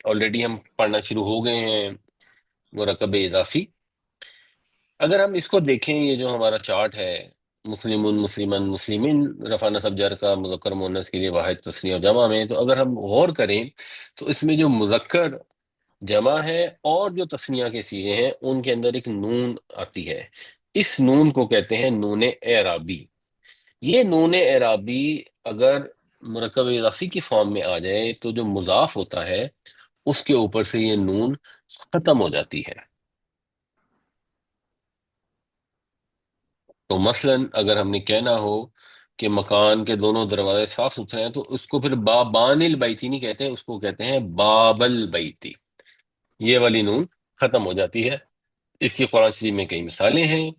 Already ہم پڑھنا شروع ہو گئے ہیں مرکب اضافی۔ اگر ہم اس کو دیکھیں، یہ جو ہمارا چارٹ ہے، مسلمون، مسلمن، مسلمین، رفع نصب جر کا مذکر مؤنث کے لیے واحد تثنیہ اور جمع میں، تو اگر ہم غور کریں تو اس میں جو مذکر، جمع ہے اور جو تثنیہ کے صیغے ہیں ان کے اندر ایک نون آتی ہے۔ اس نون کو کہتے ہیں نون اعرابی۔ یہ نون اعرابی اگر مرکب اضافی کی فارم میں آ جائے تو جو مضاف ہوتا ہے اس کے اوپر سے یہ نون ختم ہو جاتی ہے۔ تو مثلا اگر ہم نے کہنا ہو کہ مکان کے دونوں دروازے صاف ستھرے ہیں، تو اس کو پھر بابان البیتی نہیں کہتے، اس کو کہتے ہیں باب البیتی۔ یہ والی نون ختم ہو جاتی ہے۔ اس کی قرآن شریف میں کئی مثالیں ہیں۔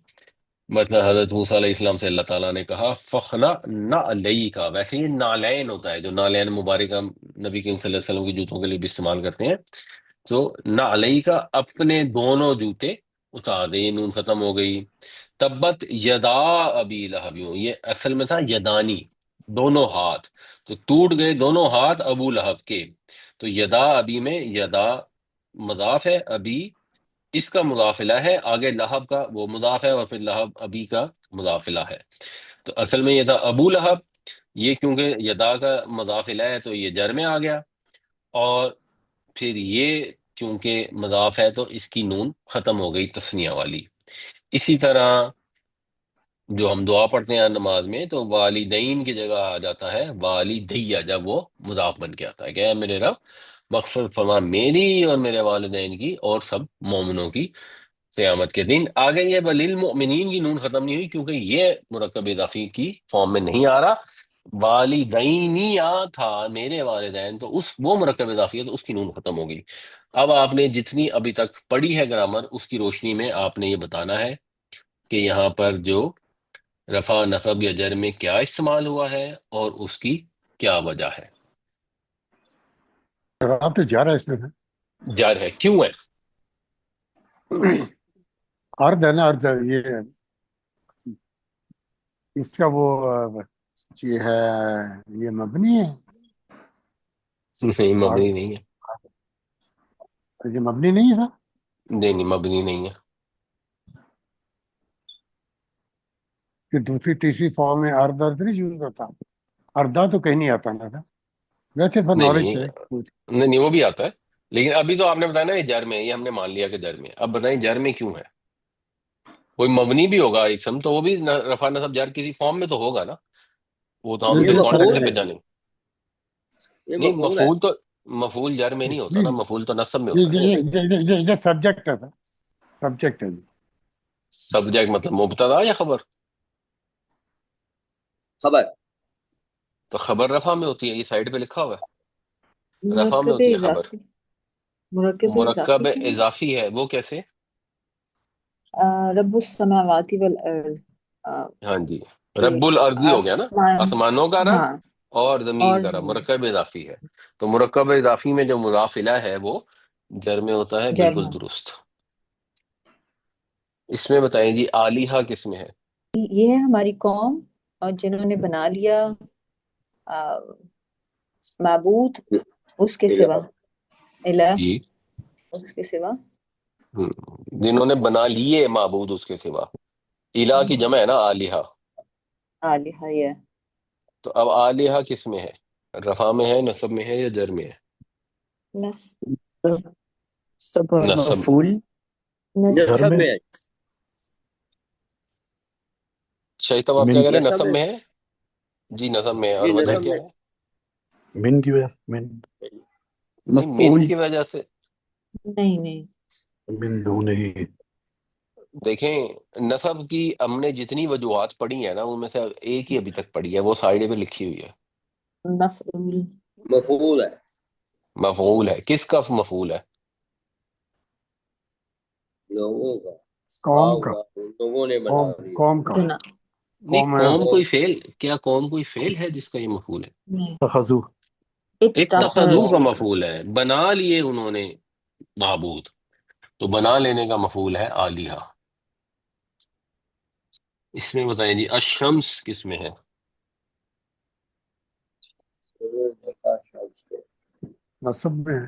مطلب حضرت موسیٰ علیہ السلام سے اللہ تعالیٰ نے کہا فخلا نہ علیہ کا، ویسے یہ نالین ہوتا ہے، جو نالین مبارکہ نبی کریم صلی اللہ علیہ وسلم کی جوتوں کے لیے بھی استعمال کرتے ہیں۔ تو نہ علیہ کا، اپنے دونوں جوتے اتار دے، یہ نون ختم ہو گئی۔ تبت یدا ابی لہب، یہ اصل میں تھا یدانی، دونوں ہاتھ، تو ٹوٹ گئے دونوں ہاتھ ابو لہب کے۔ تو یدا ابی میں یدا مضاف ہے، ابی اس کا مضافلہ ہے، آگے لہب کا وہ مضاف ہے، اور پھر لہب ابی کا مضافلہ ہے۔ تو اصل میں یہ تھا ابو لہب، یہ کیونکہ یدا کا مضافلہ ہے تو یہ جر میں آ گیا، اور پھر یہ کیونکہ مضاف ہے تو اس کی نون ختم ہو گئی تثنیہ والی۔ اسی طرح جو ہم دعا پڑھتے ہیں نماز میں، تو والدین کی جگہ آ جاتا ہے والدیہ، جب وہ مضاف بن کے آتا ہے کہ اے میرے رب مغفرت فرما میری اور میرے والدین کی اور سب مومنوں کی قیامت کے دن۔ آگے یہ وللمؤمنین کی نون ختم نہیں ہوئی کیونکہ یہ مرکب اضافی کی فارم میں نہیں آ رہا۔ والدینیا تھا، میرے والدین، تو اس وہ مرکب اضافی ہے تو اس کی نون ختم ہو گئی۔ اب آپ نے جتنی ابھی تک پڑھی ہے گرامر، اس کی روشنی میں آپ نے یہ بتانا ہے کہ یہاں پر جو رفع نصب یا جر میں کیا استعمال ہوا ہے اور اس کی کیا وجہ ہے۔ آپ تو جا رہا ہے اس میں جر ہے، کیوں ہے؟ ارد ہے نا، ارد یہ اس کا وہ یہ ہے، یہ مبنی ہے، نہیں، اور مبنی نہیں ہے۔ یہ مبنی نہیں تھا نہیں نہیں، مبنی نہیں ہے۔ کہ دوسری تیسری فارم میں ارد ارد نہیں یوز ہوتا، اردا تو کہیں نہیں آتا نا تھا، ویسے فار نہیں نالج نہیں ہے نہیں نہیں، وہ بھی آتا ہے، لیکن ابھی تو آپ نے بتایا نا یہ جر میں، یہ ہم نے مان لیا کہ جر میں، اب بتائیں جر میں کیوں ہے؟ کوئی مبنی بھی ہوگا اسم تو وہ بھی رفع نصب جر کسی فارم میں تو ہوگا نا، وہ تو ہم یہ پھر کانٹیکٹ سے مفعول ہے جی، پہچانیں۔ یہ نہیں، مفعول ہے۔ مفعول جر میں نہیں ہوتا نا، مفعول تو نصب میں ہوتا ہے۔ یہ سبجیکٹ ہے، سبجیکٹ ہے جی، سبجیکٹ مطلب مبتدا یا خبر؟ خبر۔ تو خبر رفع میں ہوتی ہے، یہ سائڈ پہ لکھا ہوا ہے، رفع میں مرکب ہوتی ہے خبر۔ اضافی، مرکب اضافی مرکب کیا اضافی ہے، وہ کیسے؟ رب السماوات والارض، ہاں جی، کہ رب الارضی ہو گیا نا، آسمان، آسمانوں کا رب ہاں، اور زمین اور کا رب، زمین مرکب اضافی ہے۔ تو مرکب اضافی میں جو مضاف الیہ ہے وہ جر میں ہوتا ہے، جر بالکل میں، درست۔ اس میں بتائیں جی آلیہا کس میں ہے؟ یہ ہے ہماری قوم، اور جنہوں نے بنا لیا آ، معبود اس کے سوا، الہ جی، اس کے سوا، جنہوں نے بنا لیے معبود اس کے سوا، الہ کی جمع ہے نا آلیہا۔ آلیہ یہ تو اب آلیہا کس میں ہے؟ رفع میں ہے، نصب میں ہے یا جر میں ہے؟ نس سب نصب۔ مفعول نس گھر نصب میں میں ہے، شاہد صاحب آپ کیا من کہہ رہے ہیں؟ نصب نصب میں، میں ہے؟ جی نصب میں ہے، اور جی وجہ نصب کیا میں۔ ہے؟ من کی وجہ من نہیں، من مفعول کی وجہ سے نہیں نہیں، من دون ہی دیکھیں، نصب کی ہم نے جتنی وجوہات پڑھی ہیں نا ان میں سے ایک ہی ابھی تک پڑھی ہے، وہ سائڈ پہ لکھی ہوئی ہے، مفعول، مفعول ہے، مفعول ہے۔ کس کا مفعول ہے؟ لوگوں کا، قوم کا، اللہ ان لوگوں نے بنا قوم دیا۔ قوم کا، بنا، نہیں، قوم ہے، قوم قوم، کوئی فعل، کیا قوم کوئی فعل ہے جس کا یہ مفعول ہے؟ نہیں، تخذو اتخذو کا اتخذ، مفعول ہے، بنا لیے انہوں نے معبود، تو بنا لینے کا مفعول ہے آلیہا۔ اس میں بتائیں جی الشمس کس میں ہے؟ سورج دیکھا شمس کو، نصب میں ہے،